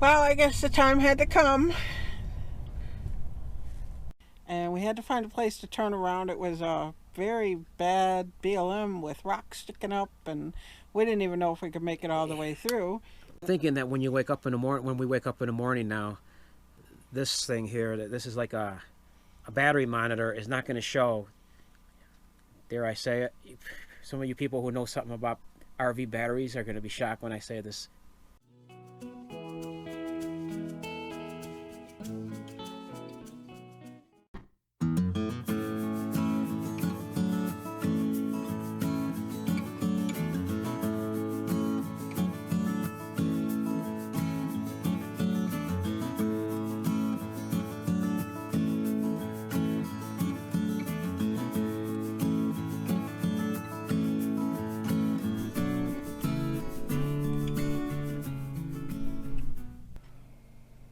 Well, I guess the time had to come. And we had to find a place to turn around. It was a very bad BLM with rocks sticking up, and we didn't even know if we could make it all the way through. Thinking that when you wake up in the morning, when we wake up in the morning now, this thing here, that this is like a battery monitor, is not going to show. Dare I say it? Some of you people who know something about RV batteries are going to be shocked when I say this.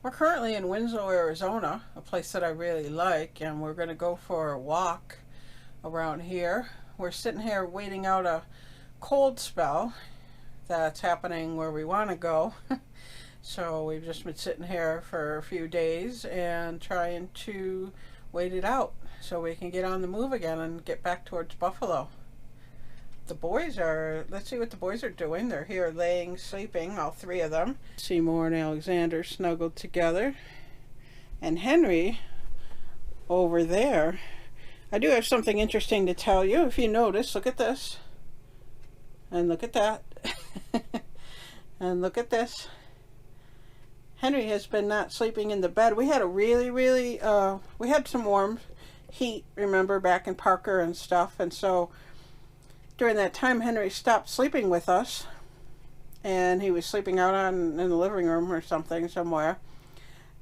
We're currently in Winslow, Arizona, a place that I really like, and we're going to go for a walk around here. We're sitting here waiting out a cold spell that's happening where we want to go. So we've just been sitting here for a few days and trying to wait it out so we can get on the move again and get back towards Buffalo. The boys are, let's see what the boys are doing. They're here laying, sleeping, all three of them. Seymour and Alexander snuggled together. And Henry, over there, I do have something interesting to tell you. If you notice, look at this. And look at that. And look at this. Henry has been not sleeping in the bed. We had a really, we had some warm heat, remember, back in Parker and stuff. And so during that time, Henry stopped sleeping with us, and he was sleeping out in the living room or something somewhere.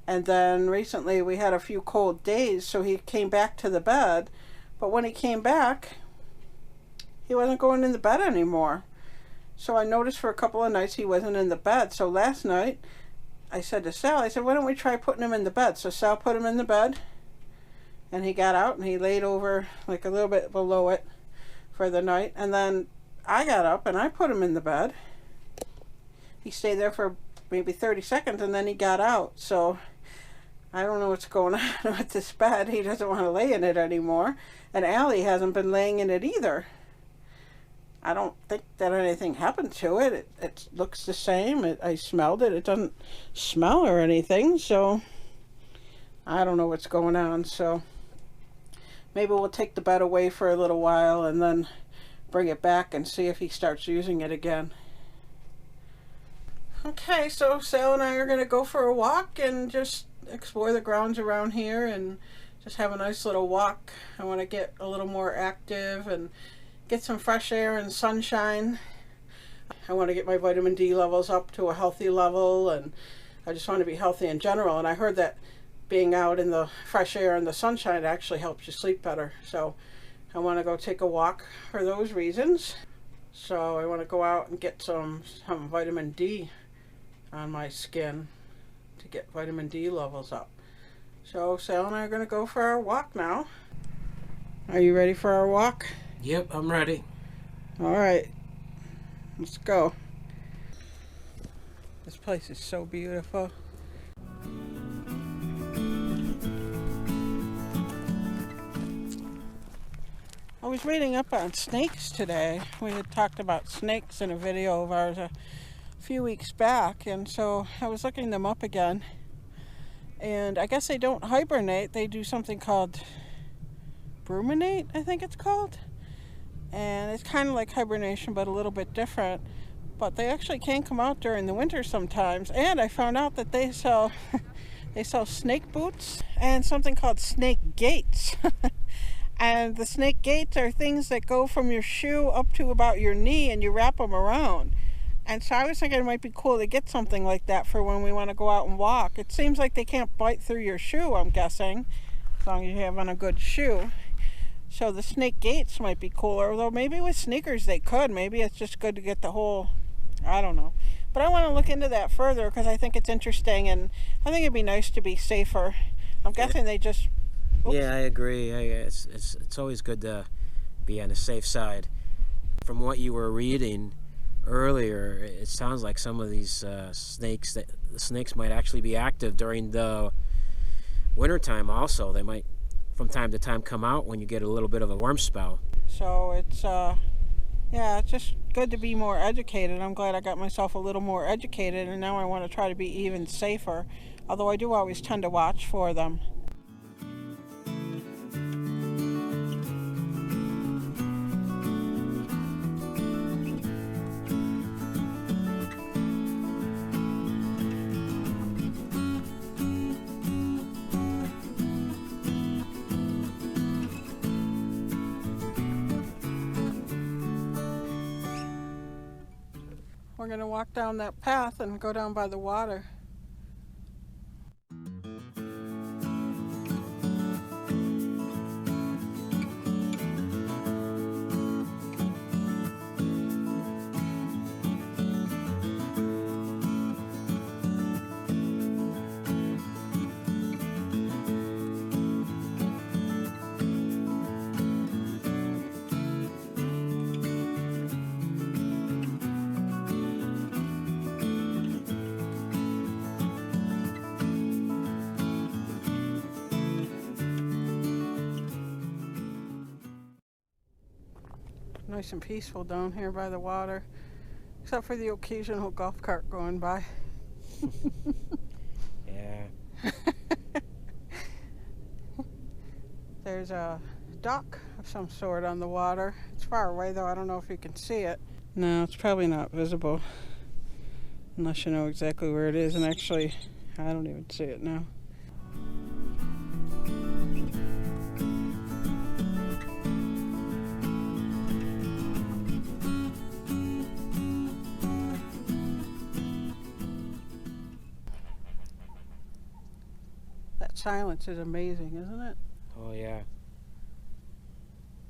And then recently we had a few cold days, so he came back to the bed. But when he came back, he wasn't going in the bed anymore. So I noticed for a couple of nights he wasn't in the bed. So last night I said to Sal, I said, why don't we try putting him in the bed? So Sal put him in the bed, and he got out and he laid over like a little bit below it for the night. And then I got up and I put him in the bed. He stayed there for maybe 30 seconds and then he got out. So I don't know what's going on with this bed. He doesn't want to lay in it anymore. And Allie hasn't been laying in it either. I don't think that anything happened to it. It looks the same. I smelled it. It doesn't smell or anything. So I don't know what's going on. So maybe we'll take the bed away for a little while and then bring it back and see if he starts using it again. Okay, so Sal and I are going to go for a walk and just explore the grounds around here and just have a nice little walk. I want to get a little more active and get some fresh air and sunshine. I want to get my vitamin D levels up to a healthy level, and I just want to be healthy in general. And I heard that being out in the fresh air and the sunshine actually helps you sleep better. So I want to go take a walk for those reasons. So I want to go out and get some vitamin D on my skin to get vitamin D levels up. So Sal and I are going to go for our walk now. Are you ready for our walk? Yep, I'm ready. All right, let's go. This place is so beautiful. I was reading up on snakes today. We had talked about snakes in a video of ours a few weeks back, and so I was looking them up again. And I guess they don't hibernate. They do something called ruminate, I think it's called. And it's kind of like hibernation, but a little bit different. But they actually can come out during the winter sometimes. And I found out that they sell snake boots and something called snake gates. And the snake gates are things that go from your shoe up to about your knee, and you wrap them around. And so I was thinking it might be cool to get something like that for when we want to go out and walk. It seems like they can't bite through your shoe, I'm guessing, as long as you have on a good shoe. So the snake gates might be cooler, although maybe with sneakers they could. Maybe it's just good to get the whole, I don't know. But I want to look into that further because I think it's interesting, and I think it'd be nice to be safer. I'm guessing they just... Oops. Yeah, I agree. It's always good to be on the safe side. From what you were reading, earlier, it sounds like some of these snakes might actually be active during the wintertime also. They might from time to time come out when you get a little bit of a warm spell. So it's yeah, it's just good to be more educated. I'm glad I got myself a little more educated, and now I want to try to be even safer, although I do always tend to watch for them. We're going to walk down that path and go down by the water. Nice and peaceful down here by the water, except for the occasional golf cart going by. Yeah. There's a dock of some sort on the water. It's far away though, I don't know if you can see it. No, it's probably not visible unless you know exactly where it is, and actually I don't even see it now. That silence is amazing, isn't it? Oh yeah.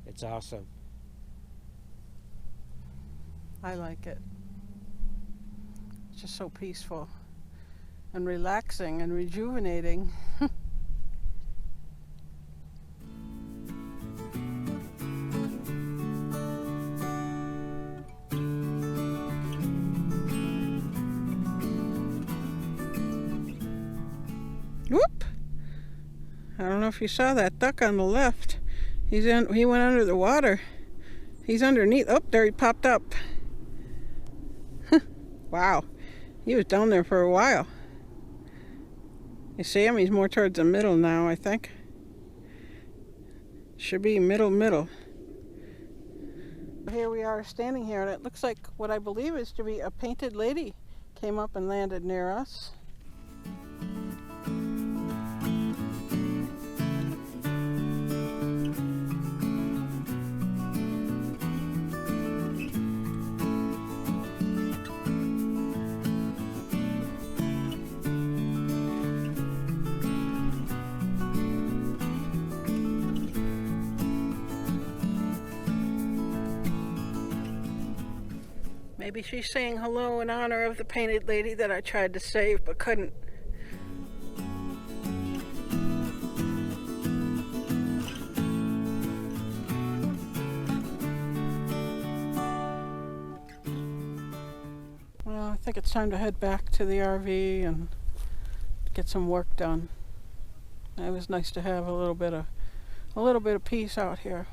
It's awesome. I like it. It's just so peaceful and relaxing and rejuvenating. Whoop! I don't know if you saw that duck on the left. He went under the water. He's underneath. Oh, there he popped up. Wow. He was down there for a while. You see him? He's more towards the middle now, I think. Should be middle. Here we are standing here, and it looks like what I believe is to be a painted lady came up and landed near us. Maybe she's saying hello in honor of the painted lady that I tried to save but couldn't. Well, I think it's time to head back to the RV and get some work done. It was nice to have a little bit of peace out here.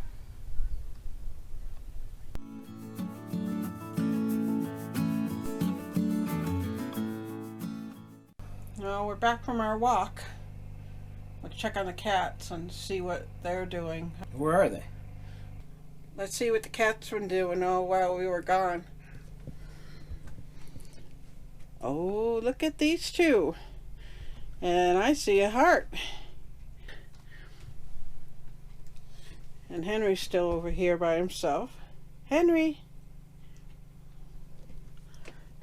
Well, we're back from our walk. Let's check on the cats and see what they're doing. Where are they? Let's see what the cats been doing while we were gone. Oh, look at these two. And I see a heart. And Henry's still over here by himself. Henry!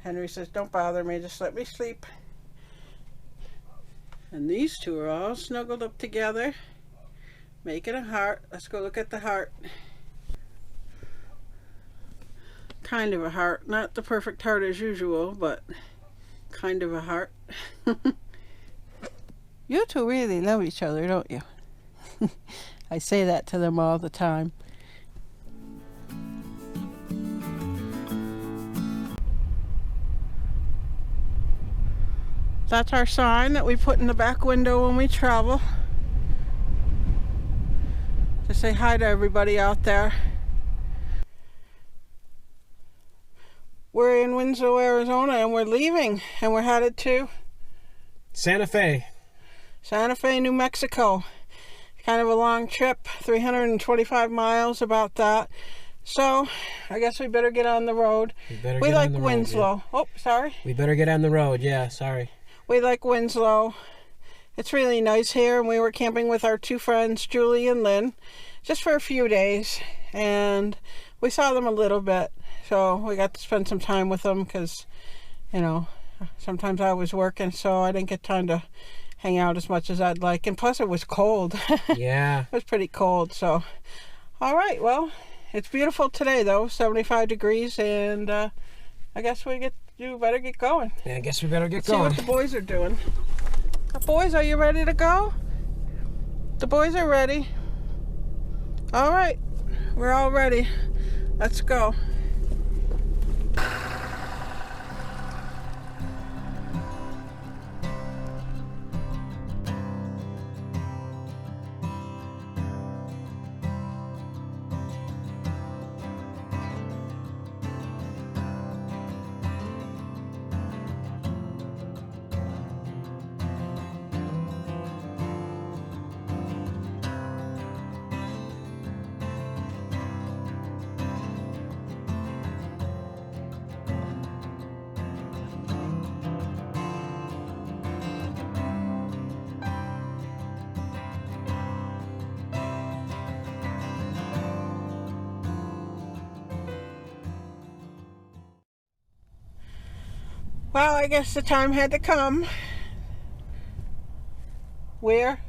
Henry says, don't bother me, just let me sleep. And these two are all snuggled up together, making a heart. Let's go look at the heart. Kind of a heart. Not the perfect heart as usual, but kind of a heart. You two really love each other, don't you? I say that to them all the time. That's our sign that we put in the back window when we travel. To say hi to everybody out there. We're in Winslow, Arizona, and we're leaving, and we're headed to Santa Fe. Santa Fe, New Mexico. Kind of a long trip, 325 miles, about that. So, I guess we better get on the road. We like Winslow. Yeah. Oh, sorry. We better get on the road, yeah, sorry. We like Winslow. It's really nice here, and we were camping with our two friends, Julie and Lynn, just for a few days, and we saw them a little bit. So we got to spend some time with them because, you know, sometimes I was working, so I didn't get time to hang out as much as I'd like. And plus it was cold. Yeah. It was pretty cold, so. All right, well, it's beautiful today, though, 75 degrees, and I guess you better get going. Yeah, I guess we better get going. See what the boys are doing. Boys, are you ready to go? The boys are ready. All right, we're all ready. Let's go. Well, I guess the time had to come. Where?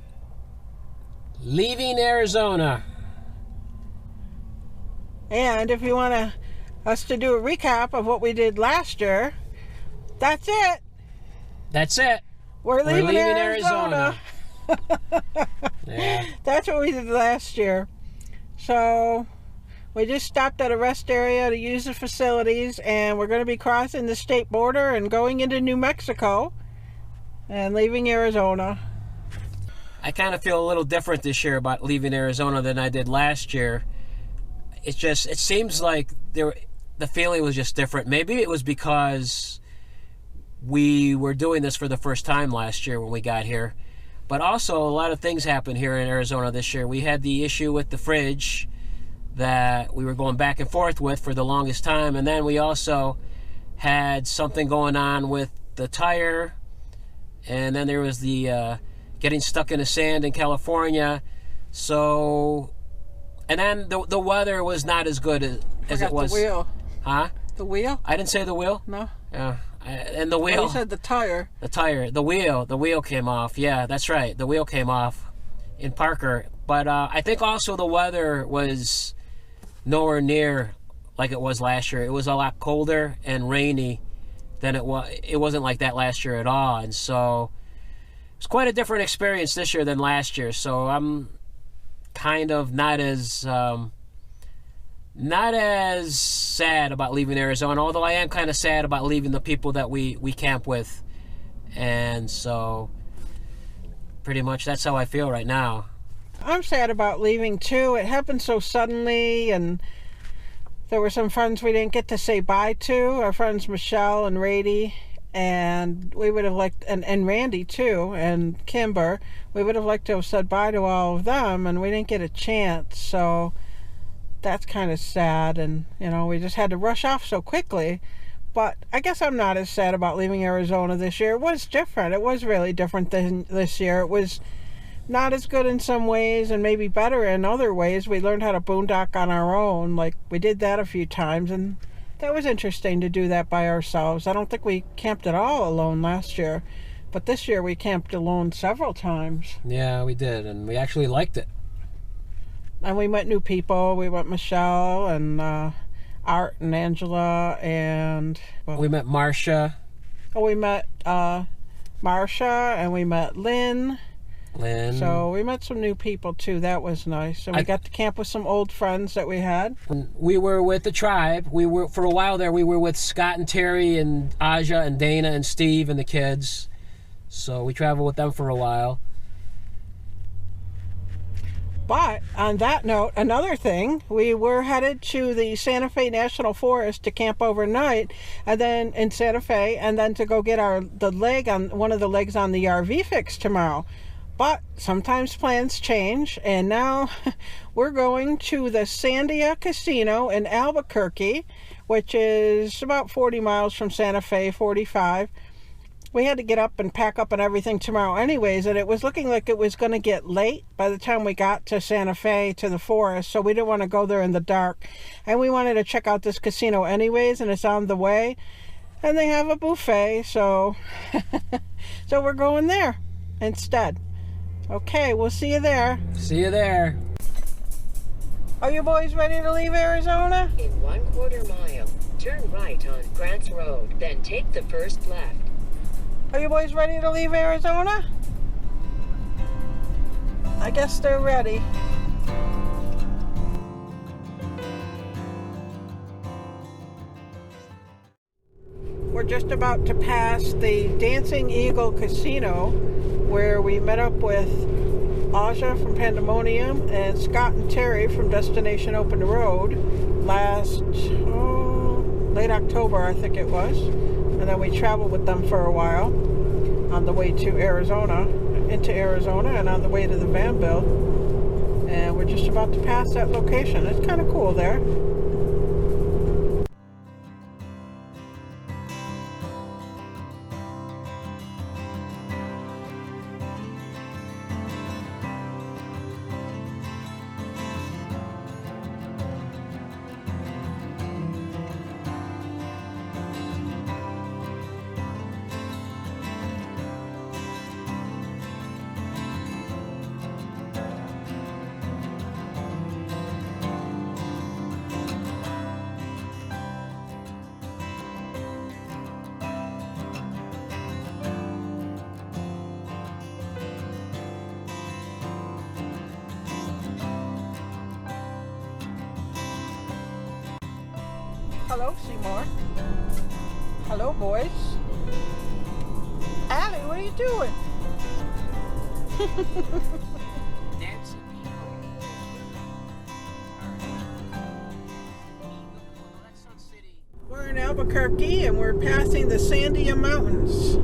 Leaving Arizona. And if you want us to do a recap of what we did last year, that's it. That's it. We're leaving Arizona. Yeah. That's what we did last year. So we just stopped at a rest area to use the facilities, and we're going to be crossing the state border and going into New Mexico and leaving Arizona. I kind of feel a little different this year about leaving Arizona than I did last year. It seems like the feeling was just different. Maybe it was because we were doing this for the first time last year when we got here. But also, a lot of things happened here in Arizona this year. We had the issue with the fridge that we were going back and forth with for the longest time, and then we also had something going on with the tire, and then there was the getting stuck in the sand in California. So, and then the weather was not as good as it was. The wheel. Huh? The wheel? I didn't say the wheel. No. Yeah. And the wheel. Well, you said the tire. The tire. The wheel came off. Yeah, that's right. The wheel came off in Parker. But I think also the weather was nowhere near like it was last year. It was a lot colder and rainy than it was. It wasn't like that last year at all. And so it's quite a different experience this year than last year. So I'm kind of not as sad about leaving Arizona, although I am kind of sad about leaving the people that we camp with. And so pretty much that's how I feel right now. I'm sad about leaving too. It happened so suddenly, and there were some friends we didn't get to say bye to. Our friends Michelle and Rady, and we would have liked, and Randy too, and Kimber. We would have liked to have said bye to all of them, and we didn't get a chance. So that's kind of sad, and you know, we just had to rush off so quickly. But I guess I'm not as sad about leaving Arizona this year. It was different. It was really different than this year. It was not as good in some ways and maybe better in other ways. We learned how to boondock on our own. Like, we did that a few times, and that was interesting to do that by ourselves. I don't think we camped at all alone last year, but this year we camped alone several times. Yeah, we did, and we actually liked it. And we met new people. We met Michelle and Art and Angela, and we met Marcia. Oh, we met Marcia, and we met Lynn. So we met some new people too. That was nice. And we got to camp with some old friends that we had. We were with the tribe. We were, for a while there, we were with Scott and Terry and Aja and Dana and Steve and the kids. So we travel with them for a while. But on that note, another thing, we were headed to the Santa Fe National Forest to camp overnight, and then in Santa Fe, and then to go get one of the legs on the RV fixed tomorrow. But sometimes plans change, and now we're going to the Sandia Casino in Albuquerque, which is about 40 miles from Santa Fe, 45. We had to get up and pack up and everything tomorrow anyways, and it was looking like it was going to get late by the time we got to Santa Fe, to the forest, so we didn't want to go there in the dark. And we wanted to check out this casino anyways, and it's on the way. And they have a buffet, so so we're going there instead. Okay, we'll see you there. See you there. Are you boys ready to leave Arizona? In 1/4 mile, turn right on Grants Road, then take the first left. Are you boys ready to leave Arizona? I guess they're ready. We're just about to pass the Dancing Eagle Casino, where we met up with Aja from Pandemonium and Scott and Terry from Destination Open Road last late October, I think it was. And then we traveled with them for a while on the way to Arizona, into Arizona, and on the way to the Vanville. And we're just about to pass that location. It's kind of cool there. Hello, Seymour. Hello, boys. Allie, what are you doing? Dancing. We're in Albuquerque and we're passing the Sandia Mountains.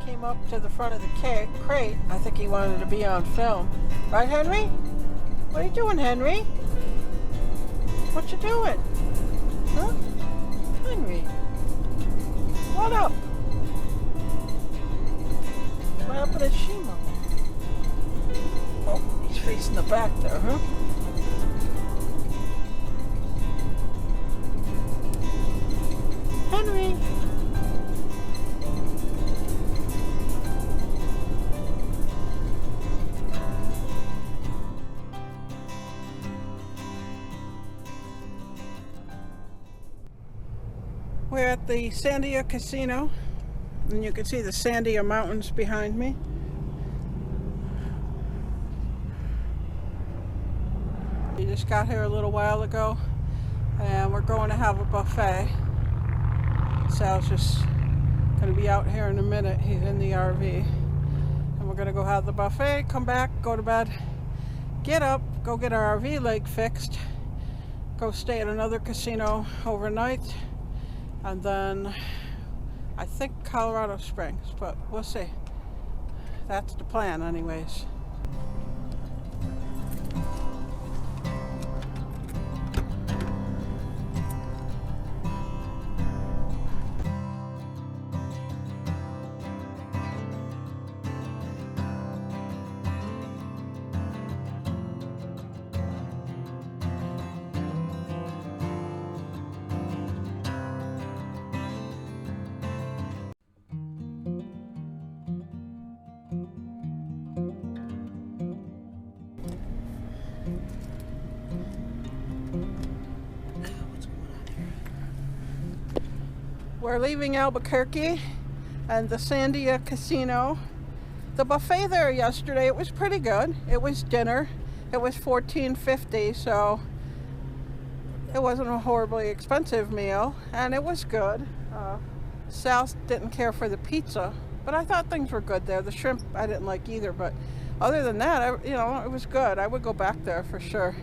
Came up to the front of the crate. I think he wanted to be on film. Right, Henry? What are you doing, Henry? What you doing? Huh? Henry? What up? What happened to Shima? Oh, he's facing the back there, huh? Henry? We're at the Sandia Casino, and you can see the Sandia Mountains behind me. We just got here a little while ago, and we're going to have a buffet. Sal's just going to be out here in a minute. He's in the RV. And we're going to go have the buffet, come back, go to bed, get up, go get our RV leg fixed, go stay at another casino overnight, and then I think Colorado Springs, but we'll see. That's the plan anyways. we're leaving Albuquerque and the Sandia Casino. The buffet there yesterday, it was pretty good. It was dinner. It was $14.50, so it wasn't a horribly expensive meal, and it was good. Sal didn't care for the pizza, but I thought things were good there. The shrimp I didn't like either, but other than that, it was good. I would go back there for sure.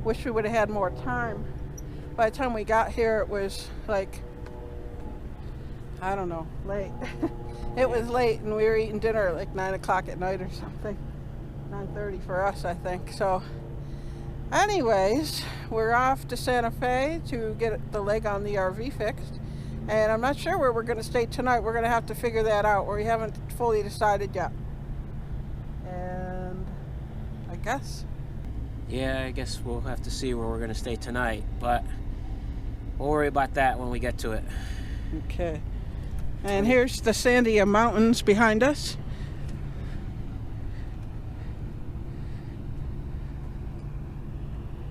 Wish we would have had more time. By the time we got here, it was like, I don't know, late. It was late, and we were eating dinner at like 9 o'clock at night or something. 9:30 for us, I think. So anyways, we're off to Santa Fe to get the leg on the RV fixed. And I'm not sure where we're going to stay tonight. We're going to have to figure that out. We haven't fully decided yet. And I guess. Yeah, I guess we'll have to see where we're going to stay tonight. But we'll worry about that when we get to it. Okay. And here's the Sandia Mountains behind us.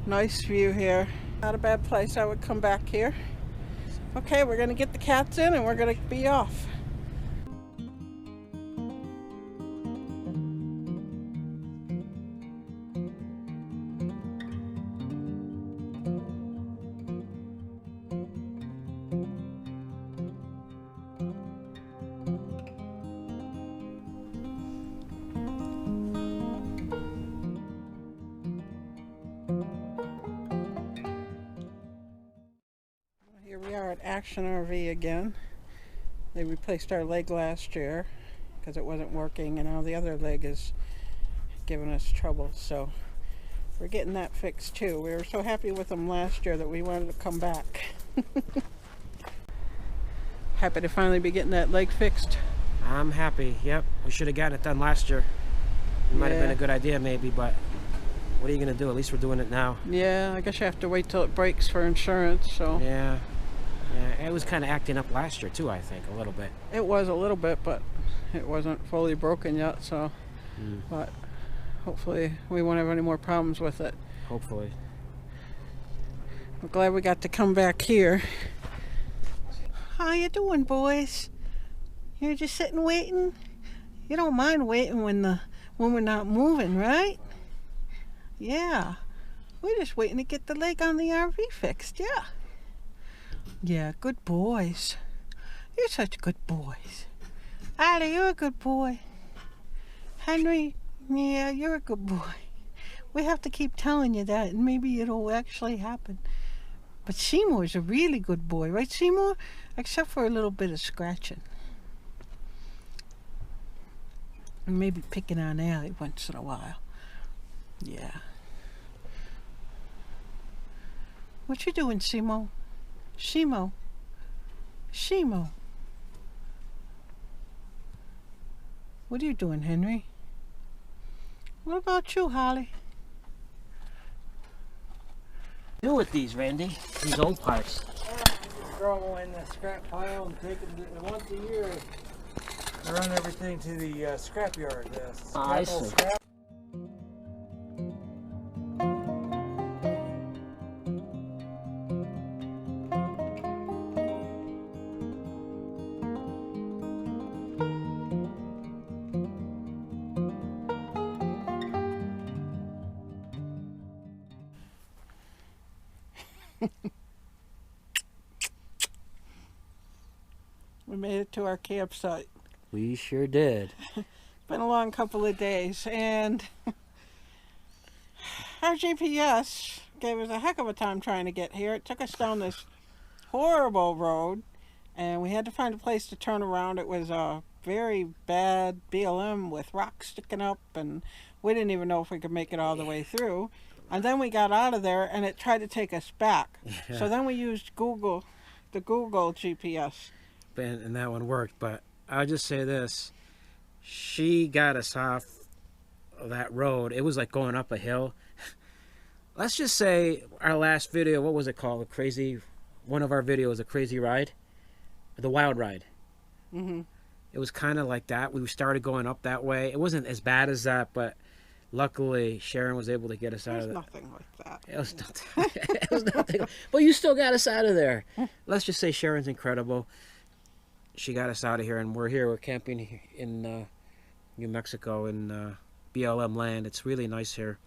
Nice view here. Not a bad place. I would come back here. Okay, we're going to get the cats in and we're going to be off. Here we are at Action RV again. They replaced our leg last year because it wasn't working, and now the other leg is giving us trouble, so we're getting that fixed too. We were so happy with them last year that we wanted to come back. Happy to finally be getting that leg fixed. I'm happy. Yep, we should have gotten it done last year. It might have been a good idea maybe, but what are you going to do? At least we're doing it now. Yeah, I guess you have to wait till it breaks for insurance, so. Yeah, it was kind of acting up last year too, I think, a little bit. It was a little bit, but it wasn't fully broken yet, so. But hopefully we won't have any more problems with it. Hopefully. I'm glad we got to come back here. How you doing, boys? You're just sitting waiting? You don't mind waiting when we're not moving, right? Yeah. We're just waiting to get the leg on the RV fixed, yeah. Yeah, good boys. You're such good boys. Allie, you're a good boy. Henry, yeah, you're a good boy. We have to keep telling you that, and maybe it'll actually happen. But Seymour's a really good boy, right, Seymour? Except for a little bit of scratching. And maybe picking on Allie once in a while. Yeah. What you doing, Seymour? Seymour. Seymour. What are you doing, Henry? What about you, Holly? Do with these, Randy? These old parts. Throw them away in the scrap pile and take them once a year. I run everything to the scrap yard. I see. Scrap. We made it to our campsite. We sure did. Been a long couple of days, and our GPS gave us a heck of a time trying to get here. It took us down this horrible road, and we had to find a place to turn around. It was a very bad BLM with rocks sticking up, and we didn't even know if we could make it all the way through. And then we got out of there, and it tried to take us back. Yeah. So then we used the Google GPS. And that one worked, but I'll just say this. She got us off that road. It was like going up a hill. Let's just say our last video, what was it called? One of our videos, A Crazy Ride? The Wild Ride. Mm-hmm. It was kind of like that. We started going up that way. It wasn't as bad as that, but luckily Sharon was able to get us out of there. Nothing like that. It was nothing. It was nothing. But you still got us out of there. Let's just say Sharon's incredible. she got us out of here, and we're here. We're camping in New Mexico in BLM land. It's really nice here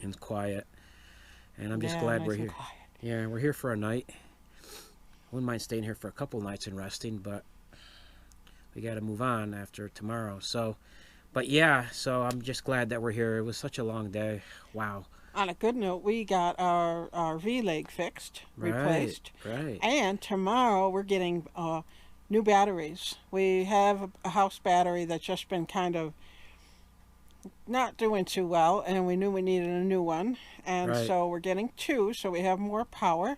and quiet. And I'm just glad nice we're and here. quiet. Yeah, we're here for a night. Wouldn't mind staying here for a couple nights and resting, but we got to move on after tomorrow. So, but yeah, so I'm just glad that we're here. It was such a long day. Wow. On a good note, we got our RV leg fixed, replaced. Right. And tomorrow we're getting new batteries. We have a house battery that's just been kind of not doing too well, and we knew we needed a new one. And Right. so we're getting two, so we have more power.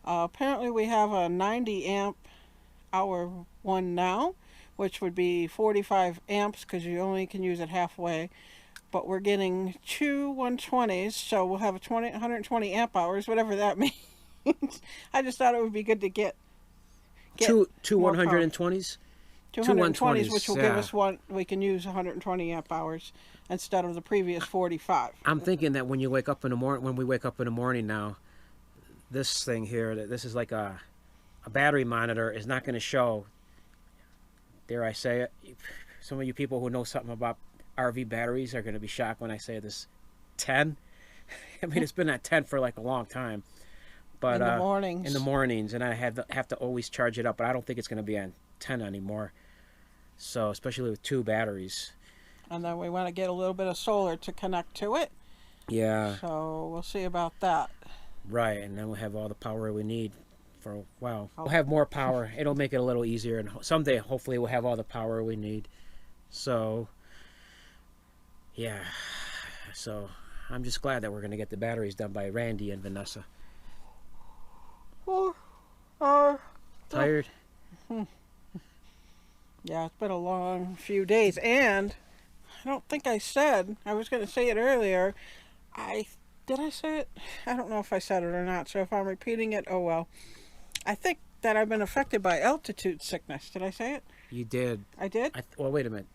Apparently we have a 90 amp hour one now, which would be 45 amps because you only can use it halfway. But we're getting two 120s, so we'll have 120 amp hours, whatever that means. I just thought it would be good to get Two more power. 120s? 220s, which will give yeah. us one, we can use 120 amp hours instead of the previous 45. I'm thinking that when you wake up in the morning, when we wake up in the morning now, this thing here, this is like a battery monitor, is not going to show, dare I say it, some of you people who know something about RV batteries are going to be shocked when I say this, 10. I mean, it's been at 10 for like a long time. But In the mornings. In the mornings, and I have to always charge it up, but I don't think it's going to be on 10 anymore. So, especially with two batteries. And then we want to get a little bit of solar to connect to it. Yeah. So we'll see about that. Right, and then we'll have all the power we need for a while. We'll have more power. It'll make it a little easier, and someday, hopefully, we'll have all the power we need. So, yeah. So, I'm just glad that we're going to get the batteries done by Randy and Vanessa. Tired? Yeah, it's been a long few days. And I don't think I said, I was going to say it earlier. Did I say it? I don't know if I said it or not. So if I'm repeating it, oh well. I think that I've been affected by altitude sickness. Did I say it? You did. I did? Well, wait a minute.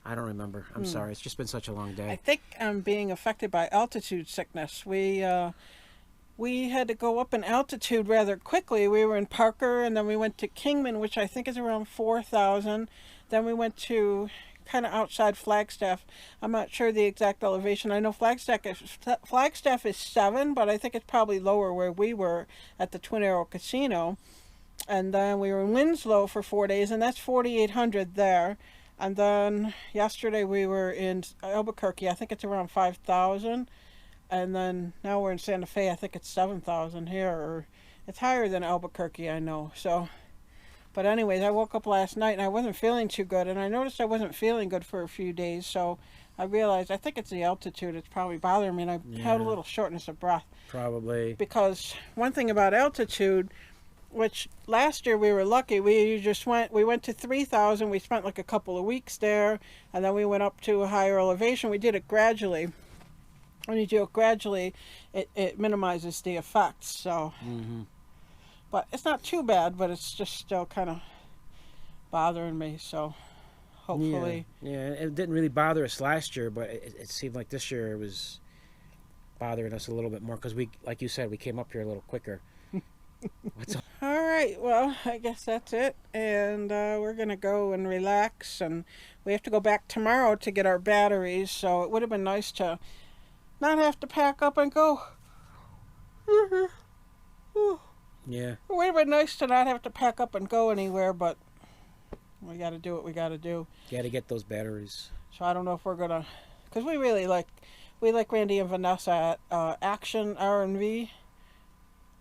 I don't remember. I'm sorry. It's just been such a long day. I think I'm being affected by altitude sickness. We had to go up in altitude rather quickly. We were in Parker, and then we went to Kingman, which I think is around 4,000. Then we went to kind of outside Flagstaff. I'm not sure the exact elevation. I know Flagstaff is 7, but I think it's probably lower where we were at the Twin Arrow Casino. And then we were in Winslow for 4 days, and that's 4,800 there. And then yesterday we were in Albuquerque. I think it's around 5,000. And then now we're in Santa Fe. I think it's 7,000 here. Or it's higher than Albuquerque, I know. So, but anyways, I woke up last night and I wasn't feeling too good. And I noticed I wasn't feeling good for a few days. So I realized I think it's the altitude. It's probably bothering me. And I had a little shortness of breath. Probably. Because one thing about altitude, which last year we were lucky, we went to 3,000. We spent like a couple of weeks there. And then we went up to a higher elevation. We did it gradually. When you do it gradually, it minimizes the effects. So, but it's not too bad. But it's just still kind of bothering me. So, hopefully, yeah. It didn't really bother us last year, but it seemed like this year it was bothering us a little bit more because we, like you said, we came up here a little quicker. All right. Well, I guess that's it, and we're gonna go and relax, and we have to go back tomorrow to get our batteries. So it would have been nice to not have to pack up and go. Yeah. It would have been nice to not have to pack up and go anywhere, but we got to do what we got to do. Got to get those batteries. So I don't know if we're gonna, because we like Randy and Vanessa at Action R&V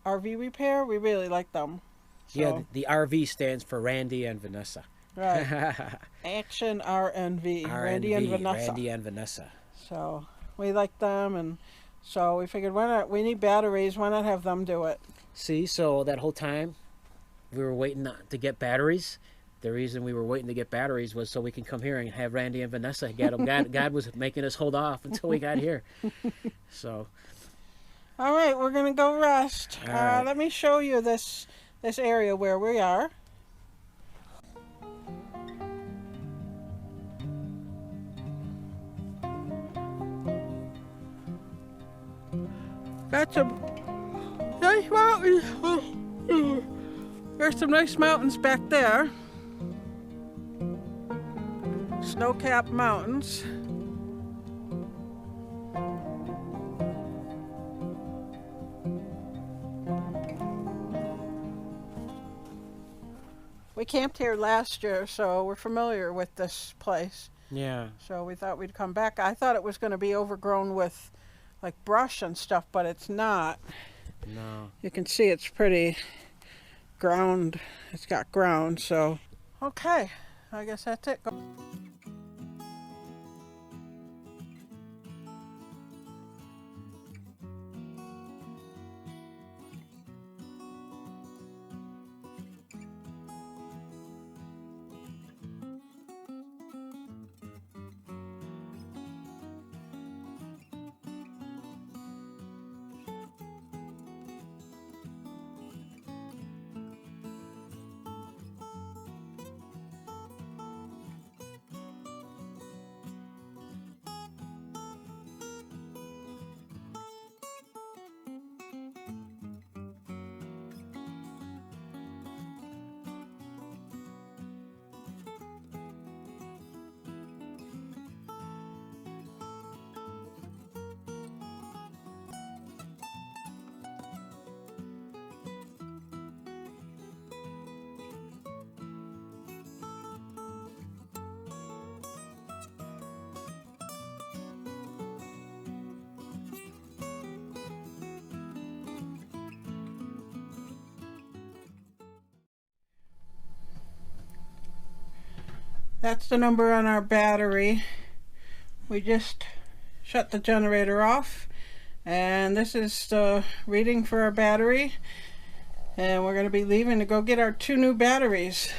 RV Repair. We really like them. So, Yeah, the RV stands for Randy and Vanessa. Right. Action R&V. Randy and Vanessa. Randy and Vanessa. So we like them, and so we figured, why not? We need batteries. Why not have them do it? See, so that whole time we were waiting to get batteries. The reason we were waiting to get batteries was so we can come here and have Randy and Vanessa get them. God was making us hold off until we got here. So. All right, we're gonna go rest. All right. Let me show you this area where we are. Got some nice mountains. There's some nice mountains back there. snow-capped mountains. We camped here last year, so we're familiar with this place. Yeah. So we thought we'd come back. I thought it was going to be overgrown with like brush and stuff, but it's not. No. You can see it's pretty ground. It's got ground, so. Okay, I guess that's it. That's the number on our battery. We just shut the generator off, and this is the reading for our battery, and we're going to be leaving to go get our 2 new batteries.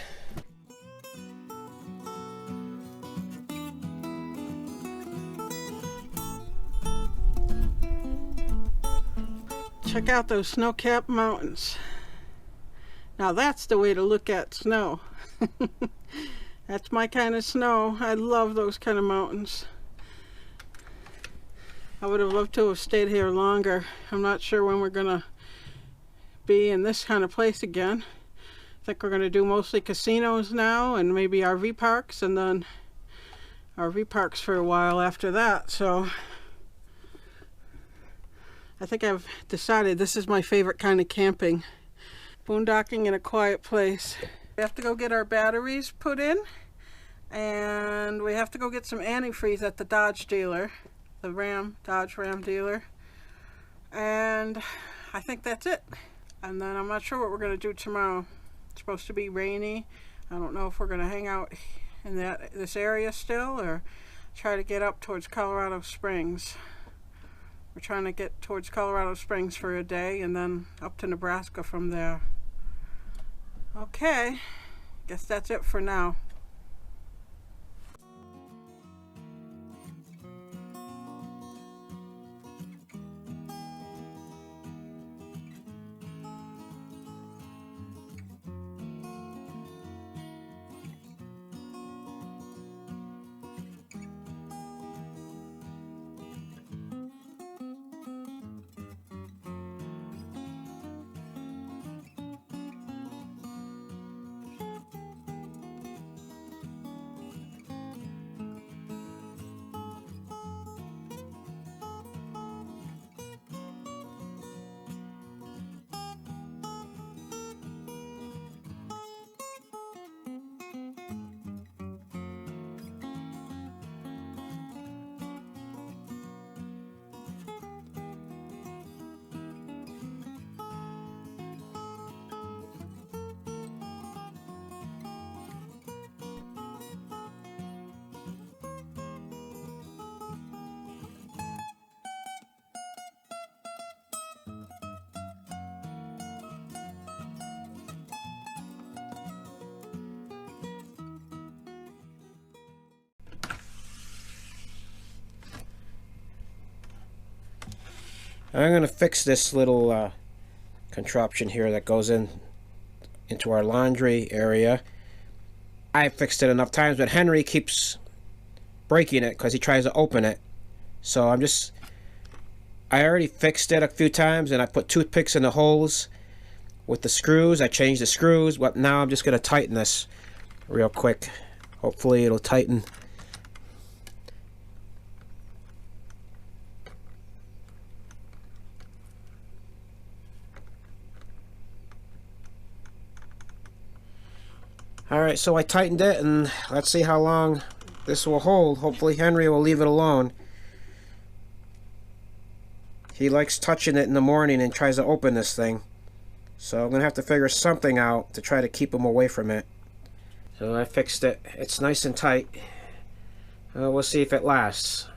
Check out those snow-capped mountains. Now that's the way to look at snow. That's my kind of snow. I love those kind of mountains. I would have loved to have stayed here longer. I'm not sure when we're gonna be in this kind of place again. I think we're gonna do mostly casinos now and maybe RV parks, and then RV parks for a while after that. So I think I've decided this is my favorite kind of camping. Boondocking in a quiet place. We have to go get our batteries put in, and we have to go get some antifreeze at the Dodge dealer, the Dodge Ram dealer, and I think that's it. And then I'm not sure what we're going to do tomorrow. It's supposed to be rainy. I don't know if we're going to hang out in this area still or try to get up towards Colorado Springs. We're trying to get towards Colorado Springs for a day and then up to Nebraska from there. Okay, guess that's it for now. I'm going to fix this little contraption here that goes into our laundry area. I fixed it enough times, but Henry keeps breaking it because he tries to open it. So I already fixed it a few times, and I put toothpicks in the holes with the screws. I changed the screws, but now I'm just going to tighten this real quick. Hopefully it'll tighten Alright, so I tightened it, and let's see how long this will hold. Hopefully Henry will leave it alone. He likes touching it in the morning and tries to open this thing. So I'm going to have to figure something out to try to keep him away from it. So I fixed it. It's nice and tight. We'll see if it lasts.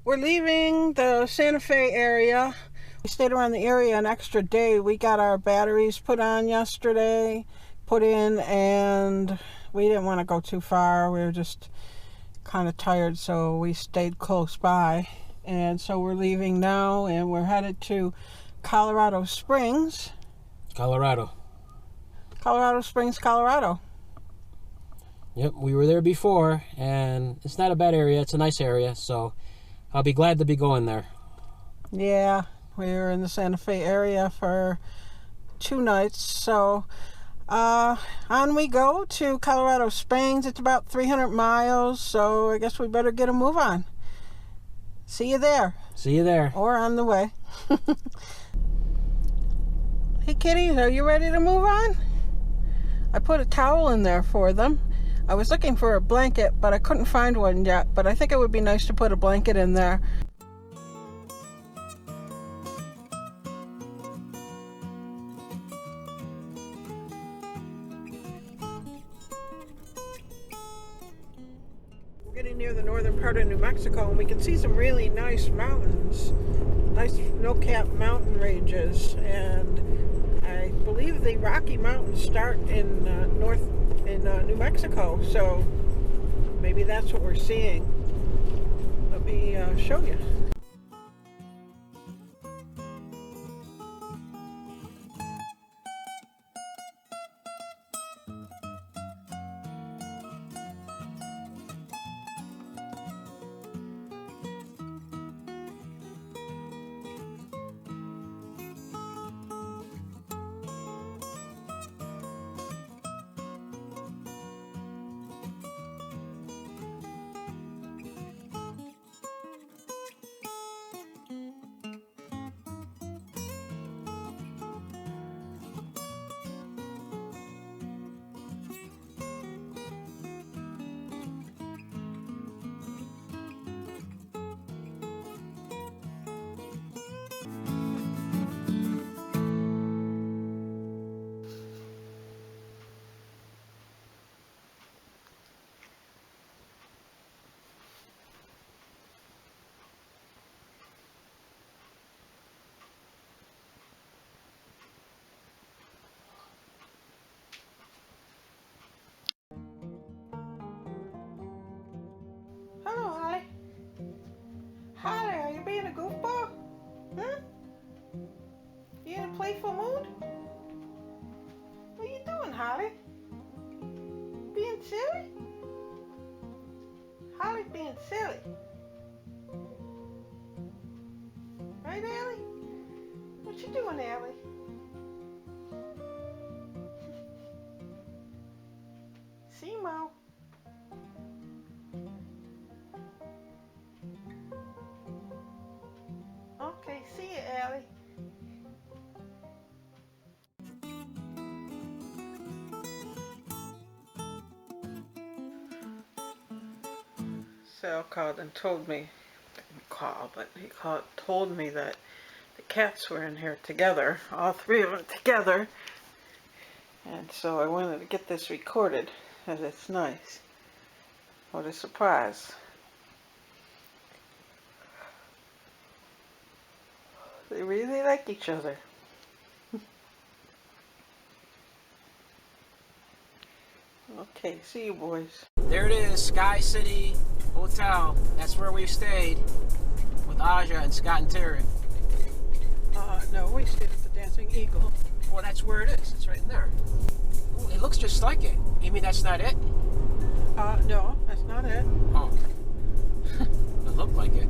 We're leaving the Santa Fe area. We stayed around the area an extra day. We got our batteries put on yesterday, put in, and we didn't want to go too far. We were just kind of tired, so we stayed close by. And so we're leaving now, and we're headed to Colorado Springs. Colorado Springs, Colorado. Yep, we were there before, and it's not a bad area. It's a nice area, so I'll be glad to be going there. Yeah, we were in the Santa Fe area for 2 nights, so on we go to Colorado Springs. It's about 300 miles, so I guess we better get a move on. See you there. See you there. Or on the way. Hey kitties, are you ready to move on? I put a towel in there for them. I was looking for a blanket, but I couldn't find one yet, but I think it would be nice to put a blanket in there. We're getting near the northern part of New Mexico, and we can see some really nice mountains, nice snow-capped mountain ranges, and I believe the Rocky Mountains start in New Mexico, so maybe that's what we're seeing. Let me show you. Hello, Holly. Holly, are you being a goofball? You in a playful mood? What are you doing, Holly? Being silly? Holly's being silly. Right, Allie? What you doing, Allie? See, Mo. Okay, see you, Allie. Sal called and told me, told me that the cats were in here together, all 3 of them together, and so I wanted to get this recorded, as it's nice. What a surprise. They really like each other. Okay, see you boys. There it is, Sky City Hotel. That's where we stayed with Aja and Scott and Terry. No, we stayed at the Dancing Eagle. Well, that's where it is. It's right in there. Ooh, it looks just like it. You mean that's not it? No, that's not it. Oh. It looked like it.